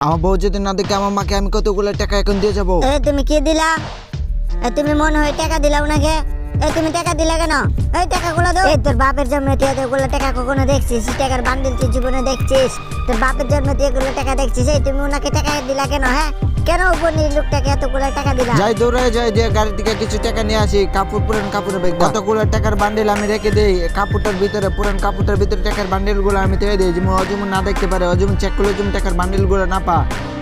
আমার বউ যদি না দেখে আমার মাকে আমি কতগুলো টাকা এখন দিয়ে যাবো। তুমি কি দিলা? তুমি মনে হয় টাকা দিলা ওনাকে? তুমি টাকা দিলা কেন? এই টাকাগুলো দাও। তোর বাপের জন্ম তুই এতগুলো টাকা কখনো দেখছিস? টাকার বান্ডিল তুই জীবনে দেখছিস? তোর বাপের জন্ম তুই এগুলো টাকা দেখছিস? তুমি ওনাকে টাকা দিলা কেন? হ্যাঁ, কেন উপনি লোকটাকে এতগুলো টাকা দিলা? যাই দৌড়ে যাই যে গাড়ি থেকে কিছু টাকা নিয়ে আসি, কাপড় পুরান কাপড়ের ব্যাগ কতগুলো টাকার বান্ডিল আমি রেখে দিই কাপড়টার ভিতরে, পুরান কাপড়টার ভিতরে টাকার বান্ডিল গুলো আমি দিয়ে দিই, যেমন অজুম না দেখতে পারে, অজুম চেক করলে অজুম টাকার বান্ডিল গুলো না পা।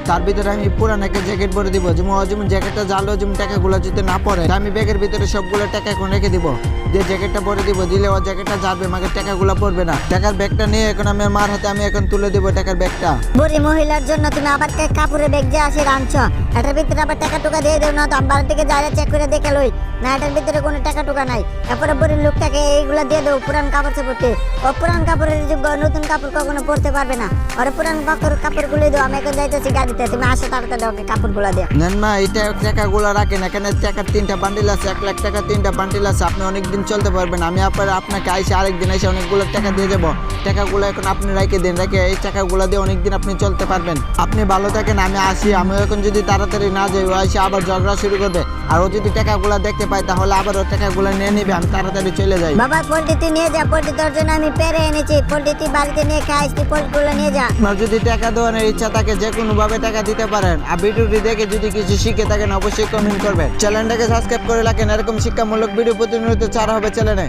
তার ভিতরে আমি পুরান একটা জ্যাকেট ভরে দিব, যেমন অজুম জ্যাকেটটা জানলে অজুম টাকাগুলো যদি না পড়ে আমি ব্যাগের ভিতরে সবগুলো টাকা এখন রেখে দিব, যে জ্যাকেটটা ভরে দিব, দিলে ও জ্যাকেটটা যাবে মাকে টাকাগুলো পড়বে না। টাকার ব্যাগটা নিয়ে এখন আমি মার হাতে আমি এখন তুলে দিব টাকার ব্যাগটা। বুড়ি মহিলার জন্য তুমি আবার কাপড়ের ব্যাগ যে আসে আনছো, এটার ভিতরে আবার টাকা টুকা দিয়ে দেও না তো? আমার থেকে যারা চেক করে দেখে লই না, এটার ভিতরে কোনো টাকা টুকা নাই। এরপরে বুড়ির লোকটাকে এইগুলা দিয়ে দেবো পুরান কাপড় চোপড়তে। ও পুরান কাপড়ের যুগ, নতুন কাপড় কখনো পরতে পারবে না। ওর পুরান কাপড়গুলো দেবো। আমি এখন যাইতেছি গাড়িতে, তুমি আসো তাড়াতাড়ি ওকে কাপড়গুলো দিয়ে। নেন মা, এটা টাকাগুলো রাখেন, এখানে টাকার 3টা বান্ডিল আছে, 1 লাখ টাকা 3টা বান্ডিল আছে, আপনি অনেকদিন চলতে পারবেন। আমি আপনাকে আইসে আরেকদিন এসে অনেকগুলো টাকা দিয়ে যাবো। টাকাগুলো এখন আপনি রেখে দিন, রেখে এই টাকাগুলো দিয়ে অনেকদিন আপনি চলতে পারবেন। আপনি ভালো থাকেন, আমি আসি। আমি এখন যদি তাড়াতাড়ি না যাই ও এসে আবার ঝগড়া শুরু করবে, আর ও যদি টাকাগুলো দেখতে পায় তাহলে আবার ও টাকাগুলো নিয়ে নিবে। আমি তাড়াতাড়ি চলে যাই। বাবা পোল্ট্রি তুই নিয়ে যা, পোল্ট্রি তোর জন্য আমি পেরে এনেছি। পোল্ট্রি তুই বাড়িতে নিয়ে খাইস, তুই পোল্ট্রিগুলো নিয়ে যা। আপনার যদি টাকা দেওয়ানোর ইচ্ছা থাকে যে কোনো ভাবে টাকা দিতে পারেন। আর ভিডিওটি দেখে যদি কিছু শিখে থাকেন অবশ্যই কমেন্ট করবেন। চ্যানেলটাকে সাবস্ক্রাইব করে রাখেন, এরকম শিক্ষামূলক ভিডিও প্রতিনিয়ত ছাড়া হবে চ্যানেলে।